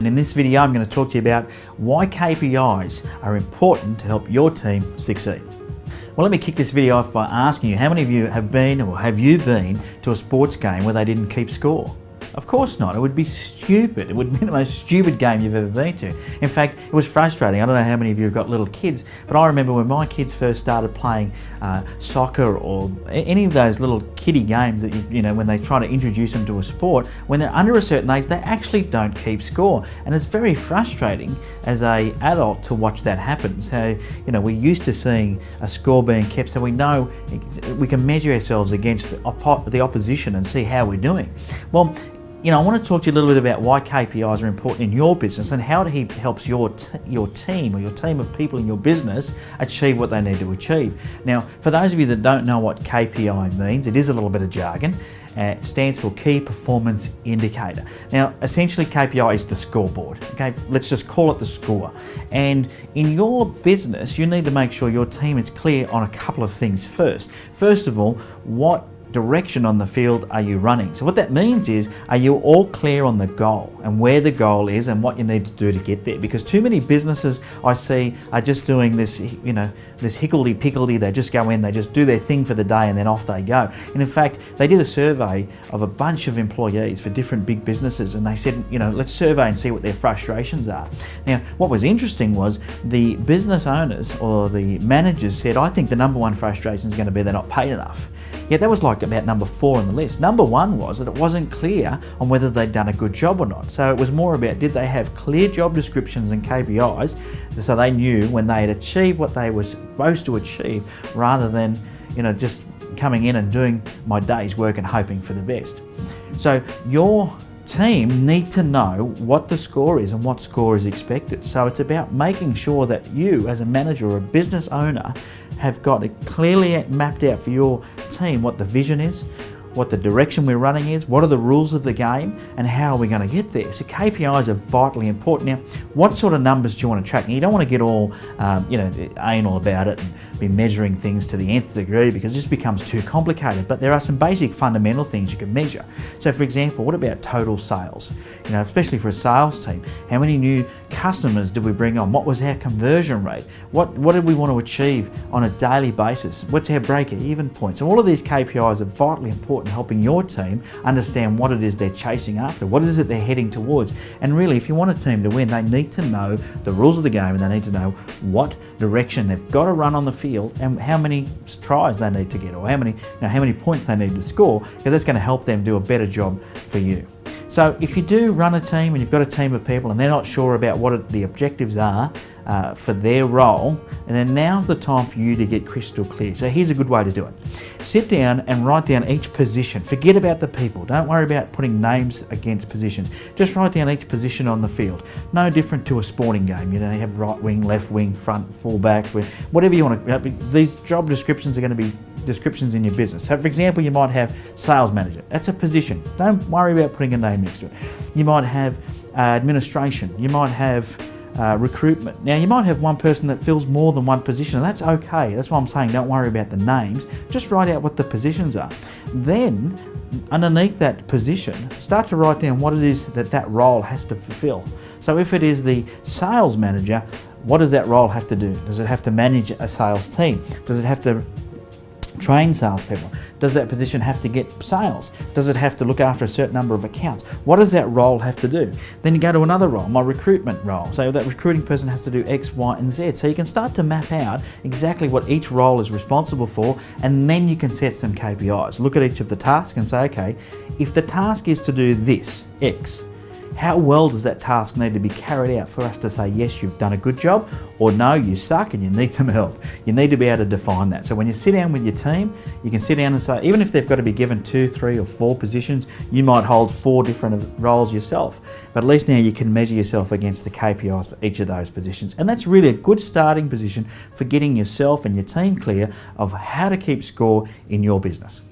And in this video, I'm going to talk to you about why KPIs are important to help your team succeed. Well, let me kick this video off by asking you, how many of you have been or have you been to a sports game where they didn't keep score? Of course not. It would be stupid. It would be the most stupid game you've ever been to. In fact, it was frustrating. I don't know how many of you have got little kids, but I remember when my kids first started playing soccer or any of those little kiddie games that, you know, when they try to introduce them to a sport, when they're under a certain age, they actually don't keep score. And it's very frustrating as an adult to watch that happen. So, you know, we're used to seeing a score being kept, so we know we can measure ourselves against the opposition and see how we're doing. Well, you know, I want to talk to you a little bit about why KPIs are important in your business and how it helps your team or your team of people in your business achieve what they need to achieve. Now, for those of you that don't know what KPI means, it is a little bit of jargon. It stands for Key Performance Indicator. Now, essentially KPI is the scoreboard. Okay, let's just call it the score. And in your business, you need to make sure your team is clear on a couple of things first. First of all, what direction on the field are you running? So what that means is, are you all clear on the goal and where the goal is and what you need to do to get there? Because too many businesses I see are just doing this, you know, this higgledy-piggledy. They just go in, they just do their thing for the day and then off they go. And in fact, they did a survey of a bunch of employees for different big businesses, and they said, you know, let's survey and see what their frustrations are. Now, what was interesting was the business owners or the managers said, I think the number one frustration is going to be they're not paid enough. Yeah, that was like about number 4 on the list. Number 1 was that it wasn't clear on whether they'd done a good job or not. So it was more about, did they have clear job descriptions and KPIs so they knew when they had achieved what they were supposed to achieve, rather than, you know, just coming in and doing my day's work and hoping for the best. So your team need to know what the score is and what score is expected. So it's about making sure that you as a manager or a business owner have got it clearly mapped out for your team what the vision is, what the direction we're running is, what are the rules of the game, and how are we going to get there. So KPIs are vitally important. Now, what sort of numbers do you want to track? Now, you don't want to get all you know, anal about it and be measuring things to the nth degree, because it just becomes too complicated. But there are some basic fundamental things you can measure. So for example, what about total sales? You know, especially for a sales team, how many new customers did we bring on? What was our conversion rate? What did we want to achieve on a daily basis? What's our break-even point? So all of these KPIs are vitally important in helping your team understand what it is they're chasing after, what is it they're heading towards. And really, if you want a team to win, they need to know the rules of the game, and they need to know what direction they've got to run on the field and how many tries they need to get, or how many points they need to score, because that's going to help them do a better job for you. So if you do run a team and you've got a team of people and they're not sure about what the objectives are for their role, and then now's the time for you to get crystal clear. So here's a good way to do it. Sit down and write down each position. Forget about the people. Don't worry about putting names against positions. Just write down each position on the field. No different to a sporting game. You know, you have right wing, left wing, front, full back, whatever you want to. These job descriptions are going to be descriptions in your business. So for example, you might have sales manager. That's a position. Don't worry about putting a name next to it. You might have administration. You might have recruitment. Now, you might have one person that fills more than one position, and that's okay. That's why I'm saying don't worry about the names. Just write out what the positions are. Then, underneath that position, start to write down what it is that role has to fulfill. So if it is the sales manager, what does that role have to do? Does it have to manage a sales team? Does it have to train salespeople? Does that position have to get sales? Does it have to look after a certain number of accounts? What does that role have to do? Then you go to another role, my recruitment role. So that recruiting person has to do X, Y, and Z. So you can start to map out exactly what each role is responsible for, and then you can set some KPIs. Look at each of the tasks and say, okay, if the task is to do this, X, how well does that task need to be carried out for us to say, yes, you've done a good job, or no, you suck and you need some help? You need to be able to define that. So when you sit down with your team, you can sit down and say, even if they've got to be given 2, 3, or 4 positions, you might hold 4 different roles yourself. But at least now you can measure yourself against the KPIs for each of those positions. And that's really a good starting position for getting yourself and your team clear of how to keep score in your business.